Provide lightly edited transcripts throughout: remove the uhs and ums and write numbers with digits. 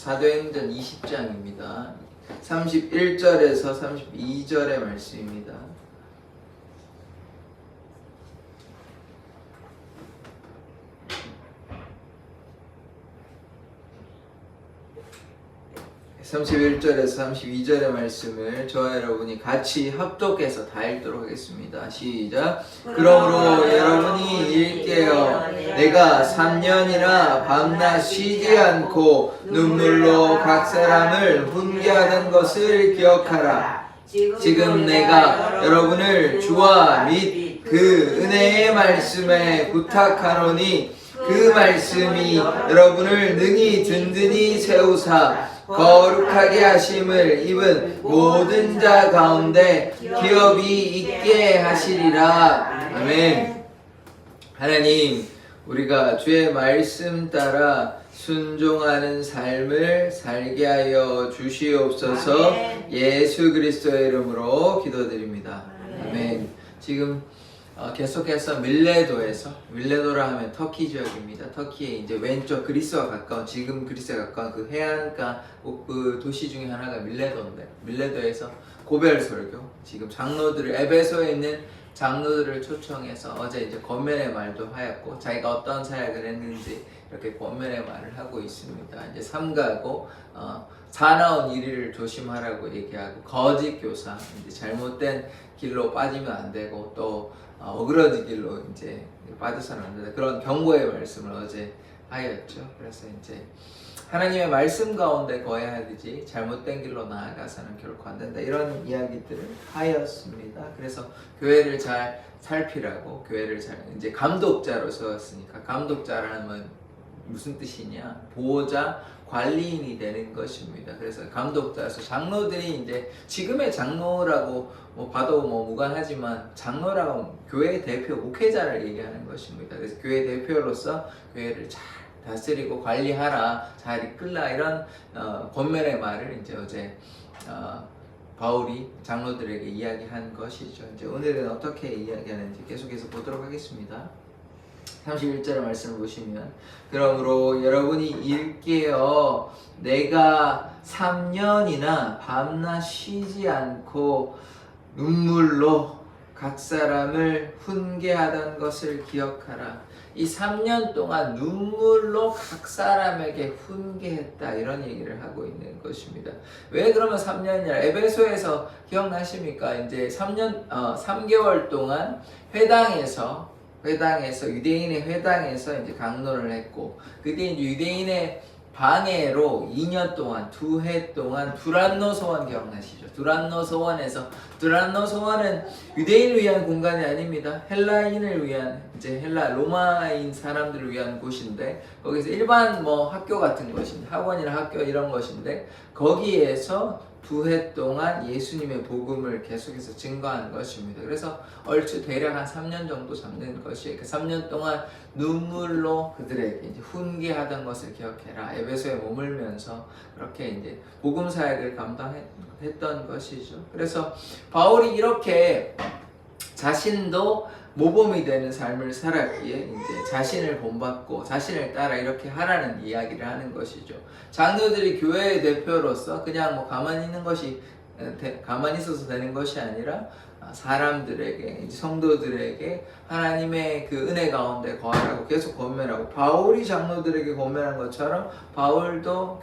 사도행전 20장입니다. 31절에서 32절의 말씀입니다. (31절에서 32절의) 말씀을 저와 여러분이 같이 합독해서 다 읽도록 하겠습니다. 시작. 그러므로 여러분이 읽게요. 내가 3년이나 밤낮 쉬지 않고 눈물로 각 사람을 훈계하던 것을 기억하라. 지금 내가 여러분을 주와 및 그 은혜의 말씀에 부탁하노니 그 말씀이 여러분을 능히 든든히 세우사 거룩하게 하심을 입은 모든 자 가운데 기업이 있게 하시리라. 아멘. 하나님, 우리가 주의 말씀 따라 순종하는 삶을 살게 하여 주시옵소서. 예수 그리스도의 이름으로 기도드립니다. 아멘. 지금 계속해서 밀레도라 하면 터키 지역입니다. 터키의 이제 왼쪽 그리스와 가까운, 지금 그리스에 가까운 그 해안가 그 도시 중에 하나가 밀레도인데, 밀레도에서 고별 설교, 지금 장로들을, 에베소에 있는 장로들을 초청해서 어제 이제 권면의 말도 하였고, 자기가 어떤 사역을 했는지 이렇게 권면의 말을 하고 있습니다. 이제 삼가고 사나운 이리를 조심하라고 얘기하고, 거짓 교사, 이제 잘못된 길로 빠지면 안 되고, 또 어그러진 길로 이제 빠져서는 안 된다, 그런 경고의 말씀을 어제 하였죠. 그래서 이제 하나님의 말씀 가운데 거해야 되지 잘못된 길로 나아가서는 결코 안 된다, 이런 이야기들을 하였습니다. 그래서 교회를 잘 살피라고, 교회를 잘, 이제 감독자로 세웠으니까, 감독자라는 건 무슨 뜻이냐? 보호자, 관리인이 되는 것입니다. 그래서 감독자에서 장로들이 이제 지금의 장로라고 봐도 무관하지만, 장로라고 교회의 대표, 목회자를 얘기하는 것입니다. 그래서 교회 대표로서 교회를 잘 다스리고 관리하라, 잘 이끌라, 이런 권면의 말을 이제 어제 바울이 장로들에게 이야기한 것이죠. 이제 오늘은 어떻게 이야기하는지 계속해서 보도록 하겠습니다. 31절의 말씀을 보시면, 그러므로 여러분이 읽게요. 내가 3년이나 밤낮 쉬지 않고 눈물로 각 사람을 훈계하던 것을 기억하라. 이 3년 동안 눈물로 각 사람에게 훈계했다, 이런 얘기를 하고 있는 것입니다. 왜 그러면 3년이냐? 에베소에서 기억나십니까? 이제 3개월 동안 회당에서 유대인의 회당에서 이제 강론을 했고, 그때 이제 유대인의 방해로 2년 동안, 2해 동안 두란노 소원 기억나시죠? 두란노 소원은 유대인을 위한 공간이 아닙니다. 헬라인을 위한, 이제 로마인 사람들을 위한 곳인데, 거기서 일반 학교 같은 것인데, 학원이나 학교 이런 것인데, 거기에서 2해 동안 예수님의 복음을 계속해서 증거하는 것입니다. 그래서 얼추 대략 한 3년 정도 잡는 것이에요. 그 3년 동안 눈물로 그들에게 이제 훈계하던 것을 기억해라. 에베소에 머물면서 그렇게 이제 복음 사역을 감당했던 것이죠. 그래서 바울이 이렇게 자신도 모범이 되는 삶을 살았기에 이제 자신을 본받고 자신을 따라 이렇게 하라는 이야기를 하는 것이죠. 장로들이 교회의 대표로서 그냥 가만히 있어서 되는 것이 아니라, 사람들에게, 성도들에게 하나님의 그 은혜 가운데 거하라고 계속 권면하고, 바울이 장로들에게 권면한 것처럼 바울도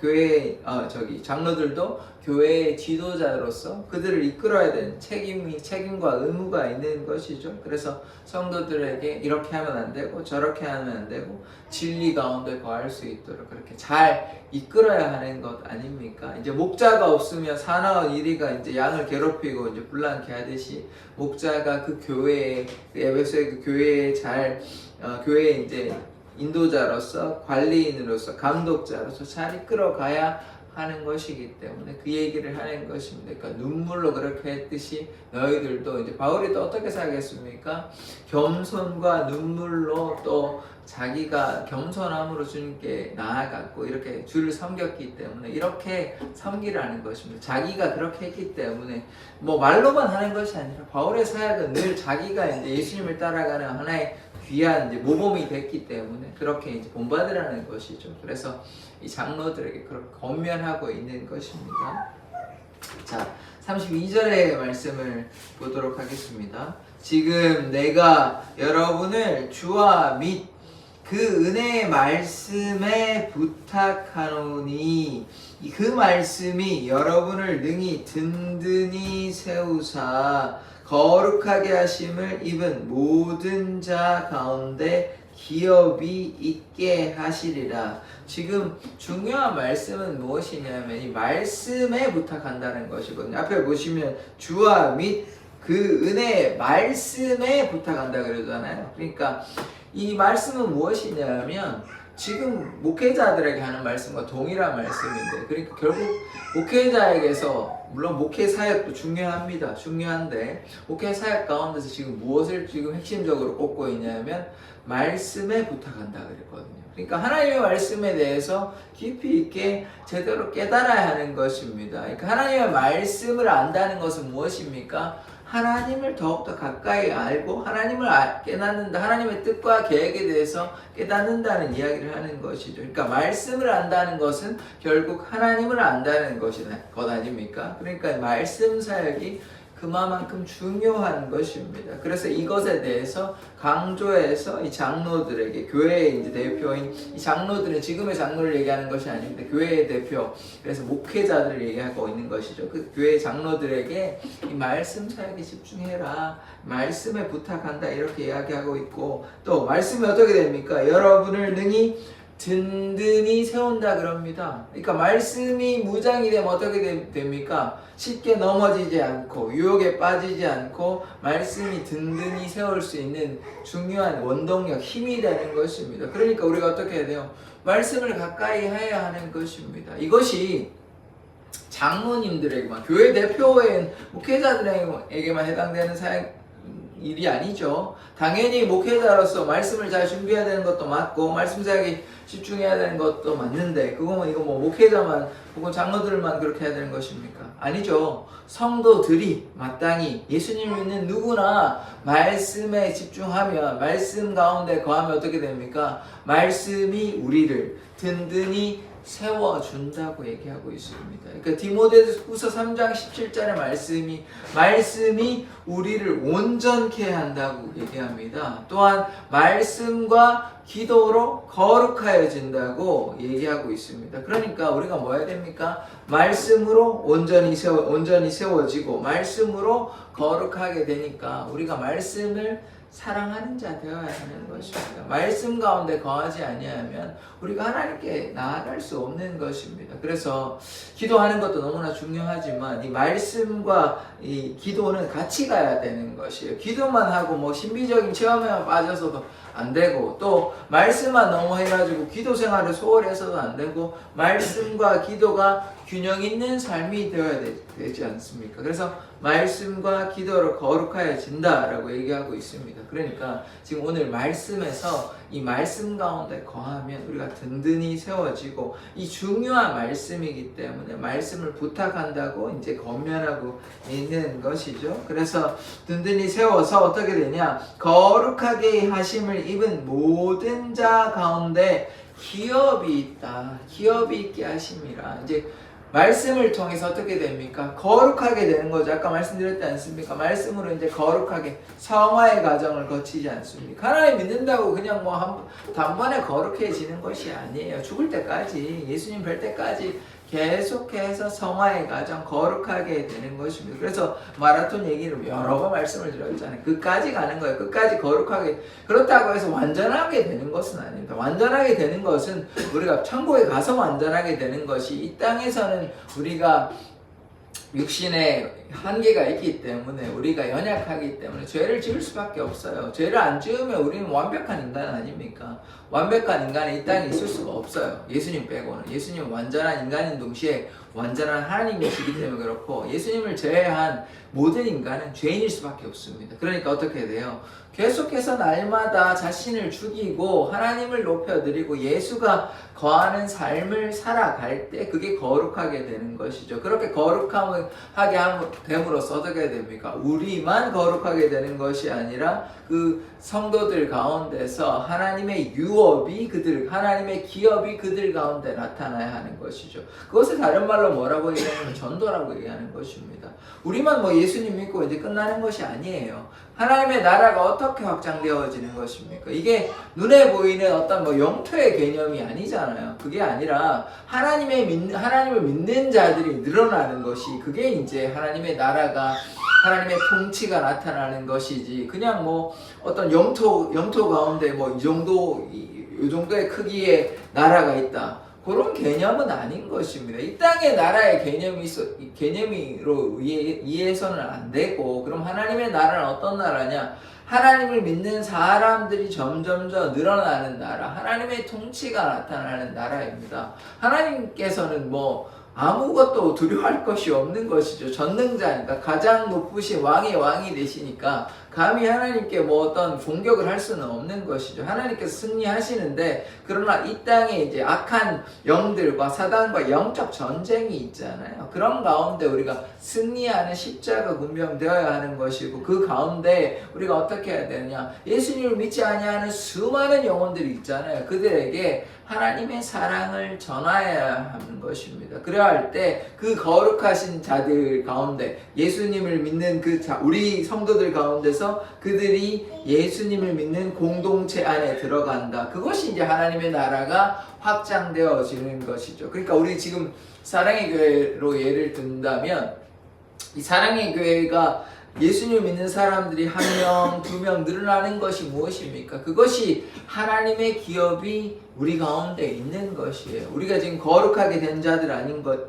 장로들도 교회의 지도자로서 그들을 이끌어야 되는 책임과 의무가 있는 것이죠. 그래서 성도들에게 이렇게 하면 안 되고 저렇게 하면 안 되고 진리 가운데 거할 수 있도록 그렇게 잘 이끌어야 하는 것 아닙니까? 이제 목자가 없으면 사나운 이리가 이제 양을 괴롭히고 이제 불난케 하듯이, 목자가 그 교회에, 에베소의 그 교회에 교회의 이제 인도자로서, 관리인으로서, 감독자로서 잘 이끌어가야 하는 것이기 때문에 그 얘기를 하는 것입니다. 그러니까 눈물로 그렇게 했듯이 너희들도, 이제 바울이 또 어떻게 살겠습니까? 겸손과 눈물로, 또 자기가 겸손함으로 주님께 나아갔고 이렇게 주를 섬겼기 때문에 이렇게 섬기라는 것입니다. 자기가 그렇게 했기 때문에 말로만 하는 것이 아니라, 바울의 사역은 늘 자기가 이제 예수님을 따라가는 하나의 귀한 이제 모범이 됐기 때문에 그렇게 이제 본받으라는 것이죠. 그래서 이 장로들에게 그렇게 권면하고 있는 것입니다. 자, 32절의 말씀을 보도록 하겠습니다. 지금 내가 여러분을 주와 및 그 은혜의 말씀에 부탁하노니 그 말씀이 여러분을 능히 든든히 세우사 거룩하게 하심을 입은 모든 자 가운데 기업이 있게 하시리라. 지금 중요한 말씀은 무엇이냐면 이 말씀에 부탁한다는 것이거든요. 앞에 보시면 주와 및 그 은혜의 말씀에 부탁한다 그러잖아요. 그러니까 이 말씀은 무엇이냐면 지금 목회자들에게 하는 말씀과 동일한 말씀인데, 그러니까 결국 목회자에게서 물론 목회 사역도 중요합니다. 중요한데 목회 사역 가운데서 지금 무엇을 지금 핵심적으로 꼽고 있냐면 말씀에 부탁한다 그랬거든요. 그러니까 하나님의 말씀에 대해서 깊이 있게 제대로 깨달아야 하는 것입니다. 그러니까 하나님의 말씀을 안다는 것은 무엇입니까? 하나님을 더욱더 가까이 알고 하나님을 깨닫는다. 하나님의 뜻과 계획에 대해서 깨닫는다는 이야기를 하는 것이죠. 그러니까 말씀을 안다는 것은 결국 하나님을 안다는 것 아닙니까? 그러니까 말씀 사역이 그만큼 중요한 것입니다. 그래서 이것에 대해서 강조해서 이 장로들에게, 교회의 이제 대표인 이 장로들은 지금의 장로를 얘기하는 것이 아닙니다. 교회의 대표, 그래서 목회자들을 얘기하고 있는 것이죠. 그 교회 장로들에게 이 말씀 사역에 집중해라, 말씀에 부탁한다, 이렇게 이야기하고 있고, 또 말씀이 어떻게 됩니까? 여러분을 능히 든든히 세운다 그럽니다. 그러니까 말씀이 무장이 되면 어떻게 됩니까? 쉽게 넘어지지 않고 유혹에 빠지지 않고 말씀이 든든히 세울 수 있는 중요한 원동력, 힘이 되는 것입니다. 그러니까 우리가 어떻게 해야 돼요? 말씀을 가까이 해야 하는 것입니다. 이것이 장로님들에게만, 교회 대표인 목회자들에게만 해당되는 일이 아니죠. 당연히 목회자로서 말씀을 잘 준비해야 되는 것도 맞고 말씀 사역에 집중해야 되는 것도 맞는데, 이거 뭐 목회자만 혹은 장로들만 그렇게 해야 되는 것입니까? 아니죠. 성도들이 마땅히 예수님 믿는 누구나 말씀에 집중하면, 말씀 가운데 거하면 어떻게 됩니까? 말씀이 우리를 든든히 세워준다고 얘기하고 있습니다. 그러니까 디모데후서 3장 17절의 말씀이 우리를 온전케 한다고 얘기합니다. 또한 말씀과 기도로 거룩하여진다고 얘기하고 있습니다. 그러니까 우리가 뭐 해야 됩니까? 말씀으로 온전히 세워지고 말씀으로 거룩하게 되니까 우리가 말씀을 사랑하는 자 되어야 하는 것입니다. 말씀 가운데 거하지 아니하면 우리가 하나님께 나아갈 수 없는 것입니다. 그래서 기도하는 것도 너무나 중요하지만 이 말씀과 이 기도는 같이 가야 되는 것이에요. 기도만 하고 뭐 신비적인 체험에만 빠져서도 안 되고, 또 말씀만 너무 해가지고 기도 생활을 소홀히 해서도 안 되고, 말씀과 기도가 균형 있는 삶이 되어야 되지 않습니까? 그래서 말씀과 기도로 거룩하여진다라고 얘기하고 있습니다. 그러니까 지금 오늘 말씀에서 이 말씀 가운데 거하면 우리가 든든히 세워지고, 이 중요한 말씀이기 때문에 말씀을 부탁한다고 이제 권면하고 있는 것이죠. 그래서 든든히 세워서 어떻게 되냐? 거룩하게 하심을 입은 모든 자 가운데 기업이 있다. 기업이 있게 하심이라. 이제 말씀을 통해서 어떻게 됩니까? 거룩하게 되는 거죠. 아까 말씀드렸지 않습니까? 말씀으로 이제 거룩하게 성화의 과정을 거치지 않습니까? 하나님 믿는다고 그냥 뭐 단번에 거룩해지는 것이 아니에요. 죽을 때까지, 예수님 뵐 때까지 계속해서 성화의 과정, 거룩하게 되는 것입니다. 그래서 마라톤 얘기를 여러 번 말씀을 드렸잖아요. 끝까지 가는 거예요. 끝까지 거룩하게. 그렇다고 해서 완전하게 되는 것은 아닙니다. 완전하게 되는 것은 우리가 천국에 가서 완전하게 되는 것이, 이 땅에서는 우리가 육신의 한계가 있기 때문에, 우리가 연약하기 때문에 죄를 지을 수밖에 없어요. 죄를 안 지으면 우리는 완벽한 인간 아닙니까? 완벽한 인간이 이 땅에 있을 수가 없어요. 예수님 빼고는. 예수님은 완전한 인간인 동시에 완전한 하나님이시기 때문에 그렇고, 예수님을 제외한 모든 인간은 죄인일 수밖에 없습니다. 그러니까 어떻게 돼요? 계속해서 날마다 자신을 죽이고 하나님을 높여드리고 예수가 거하는 삶을 살아갈 때 그게 거룩하게 되는 것이죠. 그렇게 거룩함을 거룩하게 됨으로써 어떻게 됩니까? 우리만 거룩하게 되는 것이 아니라 그 성도들 가운데서 하나님의 유업이 하나님의 기업이 그들 가운데 나타나야 하는 것이죠. 그것을 다른 말로 뭐라고 얘기하냐면 전도라고 얘기하는 것입니다. 우리만 뭐 예수님 믿고 이제 끝나는 것이 아니에요. 하나님의 나라가 어떻게 확장되어지는 것입니까? 이게 눈에 보이는 어떤 뭐 영토의 개념이 아니잖아요. 그게 아니라 하나님을 믿는 자들이 늘어나는 것이, 그게 이제 하나님의 나라가, 하나님의 통치가 나타나는 것이지, 그냥 뭐 어떤 영토 가운데 뭐 이 정도의 크기의 나라가 있다, 그런 개념은 아닌 것입니다. 이 땅의 나라의 개념으로 이해해서는 안 되고, 그럼 하나님의 나라는 어떤 나라냐? 하나님을 믿는 사람들이 점점 더 늘어나는 나라, 하나님의 통치가 나타나는 나라입니다. 하나님께서는 뭐 아무것도 두려워할 것이 없는 것이죠. 전능자니까, 가장 높으신 왕의 왕이 되시니까 감히 하나님께 뭐 어떤 공격을 할 수는 없는 것이죠. 하나님께서 승리하시는데, 그러나 이 땅에 이제 악한 영들과 사단과 영적 전쟁이 있잖아요. 그런 가운데 우리가 승리하는 십자가 군병되어야 하는 것이고, 그 가운데 우리가 어떻게 해야 되느냐? 예수님을 믿지 아니하는 수많은 영혼들이 있잖아요. 그들에게 하나님의 사랑을 전하여야 하는 것입니다. 그래야 할 때 그 거룩하신 자들 가운데, 예수님을 믿는 우리 성도들 가운데서 그들이 예수님을 믿는 공동체 안에 들어간다. 그것이 이제 하나님의 나라가 확장되어지는 것이죠. 그러니까 우리 지금 사랑의 교회로 예를 든다면, 이 사랑의 교회가 예수님을 믿는 사람들이 1명, 2명 늘어나는 것이 무엇입니까? 그것이 하나님의 기업이 우리 가운데 있는 것이에요. 우리가 지금 거룩하게 된 자들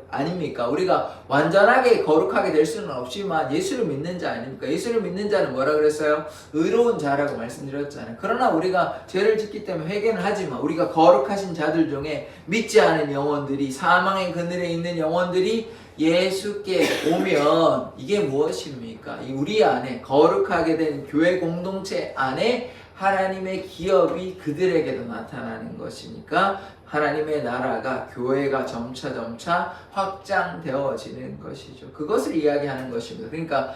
아닙니까? 우리가 완전하게 거룩하게 될 수는 없지만 예수를 믿는 자 아닙니까? 예수를 믿는 자는 뭐라 그랬어요? 의로운 자라고 말씀드렸잖아요. 그러나 우리가 죄를 짓기 때문에 회개는 하지만, 우리가 거룩하신 자들 중에 믿지 않은 영혼들이, 사망의 그늘에 있는 영혼들이 예수께 오면 이게 무엇입니까? 우리 안에 거룩하게 된 교회 공동체 안에 하나님의 기업이 그들에게도 나타나는 것이니까 하나님의 나라가, 교회가 점차 확장되어지는 것이죠. 그것을 이야기하는 것입니다. 그러니까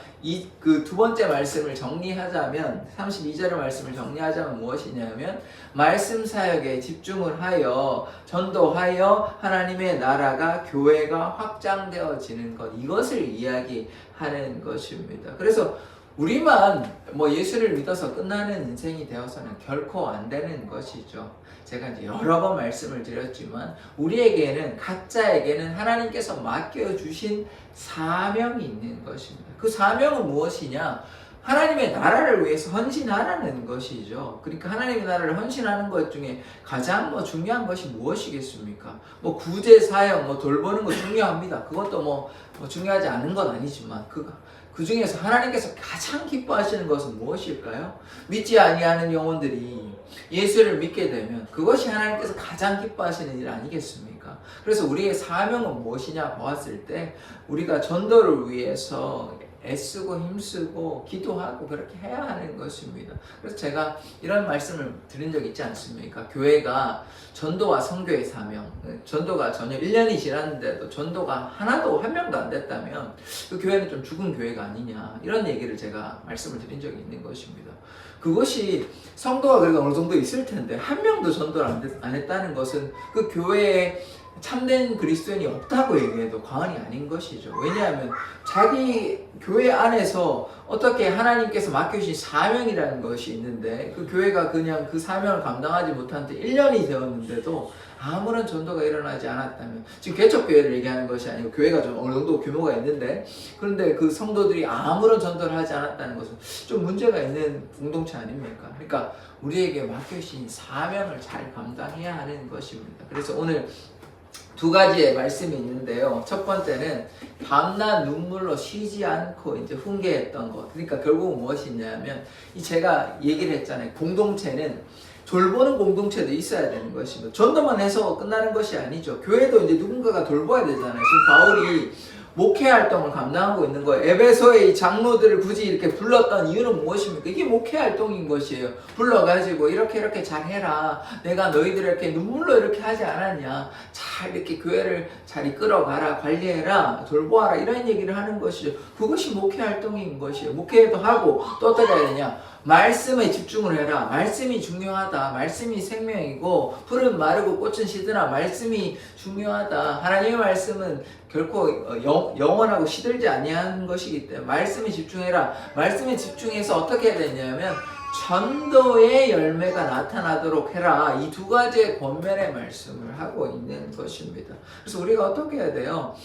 그 두 번째 말씀을 정리하자면, 32절의 말씀을 정리하자면 무엇이냐면, 말씀 사역에 집중을 하여 전도하여 하나님의 나라가, 교회가 확장되어지는 것, 이것을 이야기하는 것입니다. 그래서 우리만 뭐 예수를 믿어서 끝나는 인생이 되어서는 결코 안 되는 것이죠. 제가 이제 여러 번 말씀을 드렸지만, 우리에게는, 각자에게는 하나님께서 맡겨주신 사명이 있는 것입니다. 그 사명은 무엇이냐? 하나님의 나라를 위해서 헌신하라는 것이죠. 그러니까 하나님의 나라를 헌신하는 것 중에 가장 중요한 것이 무엇이겠습니까? 구제 사역, 돌보는 거 중요합니다. 그것도 뭐 중요하지 않은 건 아니지만, 그 중에서 하나님께서 가장 기뻐하시는 것은 무엇일까요? 믿지 아니하는 영혼들이 예수를 믿게 되면 그것이 하나님께서 가장 기뻐하시는 일 아니겠습니까? 그래서 우리의 사명은 무엇이냐 보았을 때, 우리가 전도를 위해서 애쓰고 힘쓰고 기도하고 그렇게 해야 하는 것입니다. 그래서 제가 이런 말씀을 드린 적 있지 않습니까? 교회가 전도와 선교의 사명, 전도가 전혀 1년이 지났는데도 전도가 하나도, 1명도 안 됐다면 그 교회는 좀 죽은 교회가 아니냐, 이런 얘기를 제가 말씀을 드린 적이 있는 것입니다. 그것이 성도가 그래도 어느 정도 있을 텐데 1명도 전도를 안 했다는 것은 그 교회에 참된 그리스도인이 없다고 얘기해도 과언이 아닌 것이죠. 왜냐하면 자기 교회 안에서 어떻게 하나님께서 맡겨주신 사명이라는 것이 있는데, 그 교회가 그냥 그 사명을 감당하지 못한 지 1년이 되었는데도 아무런 전도가 일어나지 않았다면, 지금 개척교회를 얘기하는 것이 아니고 교회가 좀 어느 정도 규모가 있는데, 그런데 그 성도들이 아무런 전도를 하지 않았다는 것은 좀 문제가 있는 공동체 아닙니까? 그러니까 우리에게 맡겨주신 사명을 잘 감당해야 하는 것입니다. 그래서 오늘 두 가지의 말씀이 있는데요. 첫 번째는 밤낮 눈물로 쉬지 않고 이제 훈계했던 것. 그러니까 결국은 무엇이냐면, 제가 얘기를 했잖아요. 공동체는 돌보는 공동체도 있어야 되는 것입니다. 전도만 해서 끝나는 것이 아니죠. 교회도 이제 누군가가 돌봐야 되잖아요. 지금 바울이 목회 활동을 감당하고 있는 거예요. 에베소의 이 장로들을 굳이 이렇게 불렀던 이유는 무엇입니까? 이게 목회 활동인 것이에요. 불러가지고 이렇게 잘해라. 내가 너희들을 이렇게 눈물로 이렇게 하지 않았냐. 잘 이렇게 교회를 잘 이끌어가라. 관리해라. 돌보아라. 이런 얘기를 하는 것이죠. 그것이 목회 활동인 것이에요. 목회도 하고 또 어떻게 해야 되냐. 말씀에 집중을 해라. 말씀이 중요하다. 말씀이 생명이고 풀은 마르고 꽃은 시드나 말씀이 중요하다. 하나님의 말씀은 결코 영원하고 시들지 아니하는 것이기 때문에 말씀에 집중해라. 말씀에 집중해서 어떻게 해야 되냐면 전도의 열매가 나타나도록 해라. 이 두 가지의 권면의 말씀을 하고 있는 것입니다. 그래서 우리가 어떻게 해야 돼요?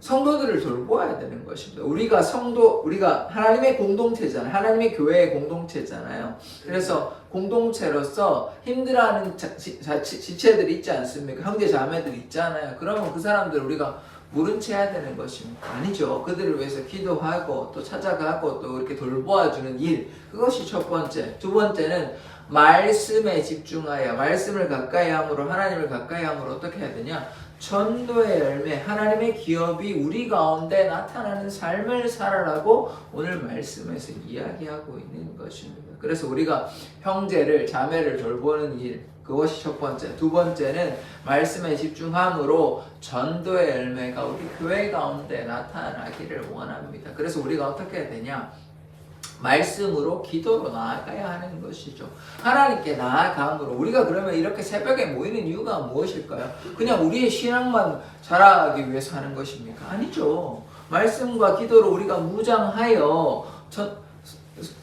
성도들을 돌보아야 되는 것입니다. 우리가 하나님의 공동체잖아요. 하나님의 교회의 공동체잖아요. 그래서 공동체로서 힘들어하는 지체들이 있지 않습니까? 형제 자매들 있잖아요. 그러면 그 사람들 우리가 모른 채 해야 되는 것입니까? 아니죠. 그들을 위해서 기도하고 또 찾아가고 또 이렇게 돌보아주는 일, 그것이 첫 번째. 두 번째는 말씀에 집중하여 말씀을 가까이 함으로 하나님을 가까이 함으로 어떻게 해야 되냐? 전도의 열매, 하나님의 기업이 우리 가운데 나타나는 삶을 살아라고 오늘 말씀에서 이야기하고 있는 것입니다. 그래서 우리가 형제를, 자매를 돌보는 일, 그것이 첫 번째. 두 번째는 말씀에 집중함으로 전도의 열매가 우리 교회 가운데 나타나기를 원합니다. 그래서 우리가 어떻게 해야 되냐? 말씀으로 기도로 나아가야 하는 것이죠. 하나님께 나아감으로. 우리가 그러면 이렇게 새벽에 모이는 이유가 무엇일까요? 그냥 우리의 신앙만 자라기 위해서 하는 것입니까? 아니죠. 말씀과 기도로 우리가 무장하여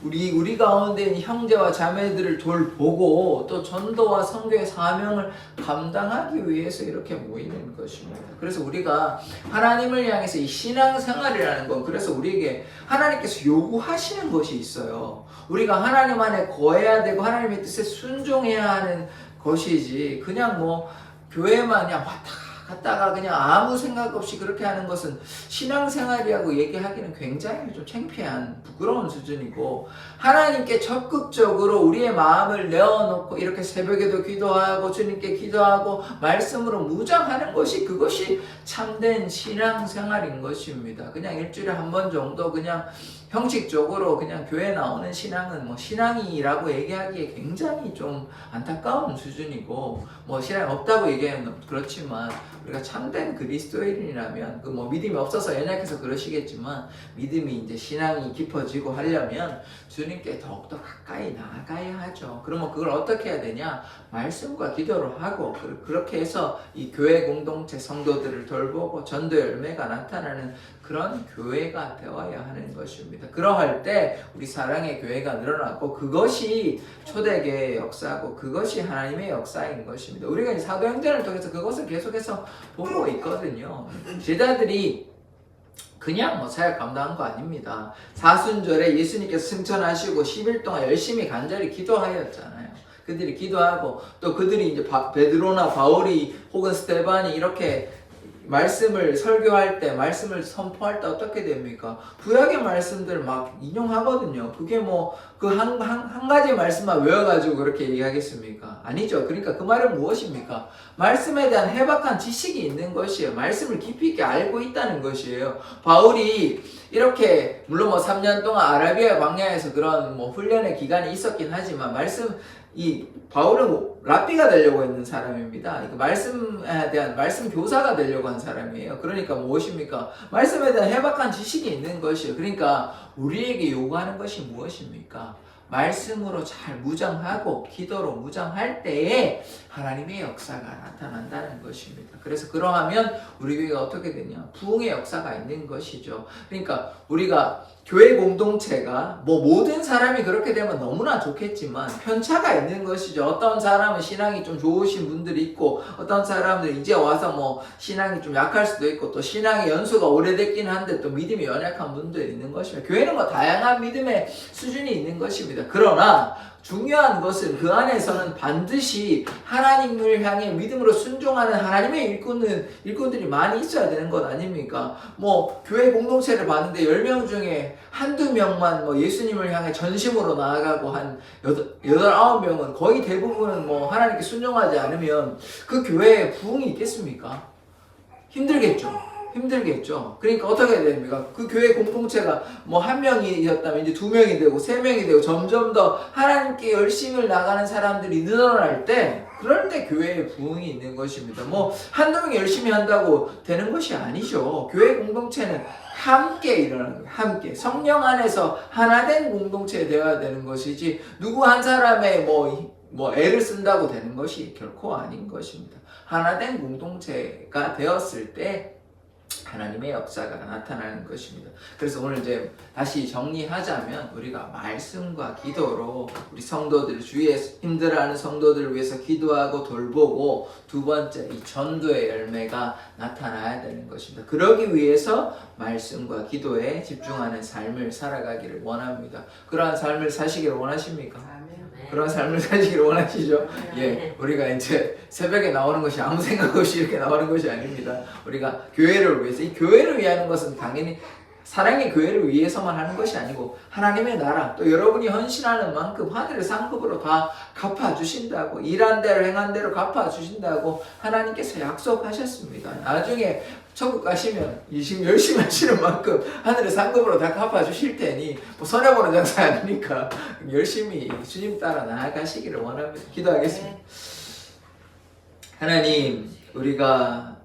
우리 가운데 있는 형제와 자매들을 돌보고 또 전도와 선교의 사명을 감당하기 위해서 이렇게 모이는 것입니다. 그래서 우리가 하나님을 향해서 이 신앙생활이라는 건 그래서 우리에게 하나님께서 요구하시는 것이 있어요. 우리가 하나님 안에 거해야 되고 하나님의 뜻에 순종해야 하는 것이지 그냥 뭐 교회만 그냥 왔다 갔다가 그냥 아무 생각 없이 그렇게 하는 것은 신앙생활이라고 얘기하기는 굉장히 좀 창피한 부끄러운 수준이고 하나님께 적극적으로 우리의 마음을 내어놓고 이렇게 새벽에도 기도하고 주님께 기도하고 말씀으로 무장하는 것이 그것이 참된 신앙생활인 것입니다. 그냥 일주일에 한 번 정도 그냥 형식적으로 그냥 교회 나오는 신앙은 뭐 신앙이라고 얘기하기에 굉장히 좀 안타까운 수준이고 뭐 신앙이 없다고 얘기하면 그렇지만 우리가 참된 그리스도인이라면 그 뭐 믿음이 없어서 연약해서 그러시겠지만 믿음이 이제 신앙이 깊어지고 하려면 주님께 더욱더 가까이 나아가야 하죠. 그러면 그걸 어떻게 해야 되냐? 말씀과 기도로 하고 그렇게 해서 이 교회 공동체 성도들을 돌보고 전도 열매가 나타나는 그런 교회가 되어야 하는 것입니다. 그러할 때 우리 사랑의 교회가 늘어나고 그것이 초대교회의 역사고 그것이 하나님의 역사인 것입니다. 우리가 이 사도행전을 통해서 그것을 계속해서 보고 있거든요. 제자들이 그냥 뭐 사역 감당한 거 아닙니다. 사순절에 예수님께서 승천하시고 10일 동안 열심히 간절히 기도하였잖아요. 그들이 기도하고 또 그들이 이제 베드로나 바울이 혹은 스데반이 이렇게 말씀을 설교할 때, 말씀을 선포할 때 어떻게 됩니까? 구약의 말씀들 막 인용하거든요. 그게 뭐, 그 한 가지 말씀만 외워가지고 그렇게 얘기하겠습니까? 아니죠. 그러니까 그 말은 무엇입니까? 말씀에 대한 해박한 지식이 있는 것이에요. 말씀을 깊이 있게 알고 있다는 것이에요. 바울이 이렇게, 물론 뭐 3년 동안 아라비아 광야에서 그런 뭐 훈련의 기간이 있었긴 하지만, 이 바울은 랍비가 되려고 했는 사람입니다. 말씀에 대한 말씀 교사가 되려고 한 사람이에요. 그러니까 무엇입니까? 말씀에 대한 해박한 지식이 있는 것이에요. 그러니까 우리에게 요구하는 것이 무엇입니까? 말씀으로 잘 무장하고 기도로 무장할 때에 하나님의 역사가 나타난다는 것입니다. 그래서 그러하면 우리 교회가 어떻게 되냐? 부흥의 역사가 있는 것이죠. 그러니까 우리가 교회 공동체가 뭐 모든 사람이 그렇게 되면 너무나 좋겠지만 편차가 있는 것이죠. 어떤 사람은 신앙이 좀 좋으신 분들이 있고 어떤 사람들은 이제 와서 뭐 신앙이 좀 약할 수도 있고 또 신앙의 연수가 오래됐긴 한데 또 믿음이 연약한 분들이 있는 것입니다. 교회는 뭐 다양한 믿음의 수준이 있는 것입니다. 그러나 중요한 것은 그 안에서는 반드시 하나님을 향해 믿음으로 순종하는 하나님의 일꾼들이 많이 있어야 되는 것 아닙니까? 뭐 교회 공동체를 봤는데 10명 중에 한두 명만 뭐 예수님을 향해 전심으로 나아가고 한 9명은 거의 대부분은 뭐 하나님께 순종하지 않으면 그 교회에 부흥이 있겠습니까? 힘들겠죠. 힘들겠죠. 그러니까 어떻게 해야 됩니까? 그 교회 공동체가 뭐 한 명이었다면 이제 2명이 되고 3명이 되고 점점 더 하나님께 열심을 나가는 사람들이 늘어날 때, 그럴 때 교회에 부흥이 있는 것입니다. 뭐 한두 명이 열심히 한다고 되는 것이 아니죠. 교회 공동체는 함께 일어나는 거예요. 함께 성령 안에서 하나된 공동체 되어야 되는 것이지, 누구 한 사람의 뭐 애를 쓴다고 되는 것이 결코 아닌 것입니다. 하나된 공동체가 되었을 때 하나님의 역사가 나타나는 것입니다. 그래서 오늘 이제 다시 정리하자면, 우리가 말씀과 기도로 우리 성도들, 주위에 힘들어하는 성도들을 위해서 기도하고 돌보고, 두 번째 이 전도의 열매가 나타나야 되는 것입니다. 그러기 위해서 말씀과 기도에 집중하는 삶을 살아가기를 원합니다. 그러한 삶을 사시기를 원하십니까? 그런 삶을 사시기를 원하시죠? 예, 우리가 이제 새벽에 나오는 것이 아무 생각 없이 이렇게 나오는 것이 아닙니다. 우리가 교회를 위해서, 이 교회를 위하는 것은 당연히 사랑의 교회를 위해서만 하는 것이 아니고, 하나님의 나라, 또 여러분이 헌신하는 만큼 하늘의 상급으로 다 갚아주신다고, 일한 대로 행한 대로 갚아주신다고 하나님께서 약속하셨습니다. 나중에 천국 가시면 지금 열심히 하시는 만큼 하늘의 상급으로 다 갚아주실 테니, 뭐 손해보는 장사 아니니까 열심히 주님 따라 나아가시기를 원합니다. 기도하겠습니다. 하나님, 우리가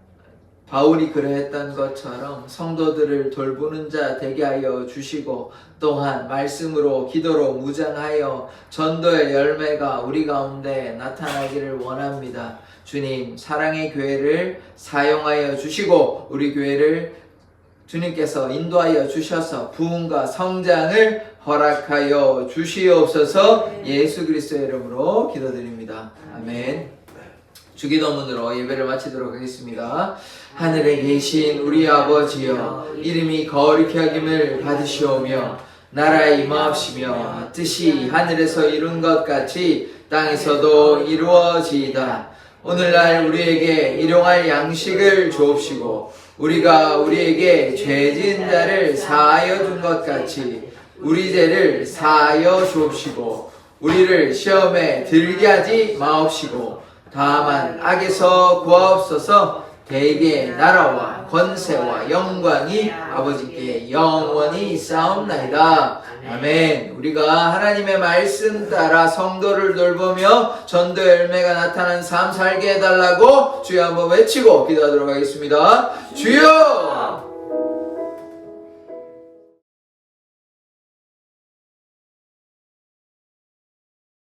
바울이 그러했던 것처럼 성도들을 돌보는 자 되게 하여 주시고, 또한 말씀으로 기도로 무장하여 전도의 열매가 우리 가운데 나타나기를 원합니다. 주님, 사랑의 교회를 사용하여 주시고, 우리 교회를 주님께서 인도하여 주셔서 부흥과 성장을 허락하여 주시옵소서. 예수 그리스도의 이름으로 기도드립니다. 아멘. 주기도문으로 예배를 마치도록 하겠습니다. 하늘에 계신 우리 아버지여, 이름이 거룩히 여김을 받으시오며 나라에 임하옵시며 뜻이 하늘에서 이룬 것 같이 땅에서도 이루어지이다. 오늘날 우리에게 일용할 양식을 주옵시고, 우리가 우리에게 죄 지은 자를 사하여 준 것 같이 우리 죄를 사하여 주옵시고, 우리를 시험에 들게 하지 마옵시고, 다만 악에서 구하옵소서. 대개 나라와 권세와 영광이 아버지께 영원히 있사옵나이다. 아멘. 우리가 하나님의 말씀 따라 성도를 돌보며 전도 열매가 나타나는 삶 살게 해달라고 주여 한번 외치고 기도하도록 하겠습니다. 주여!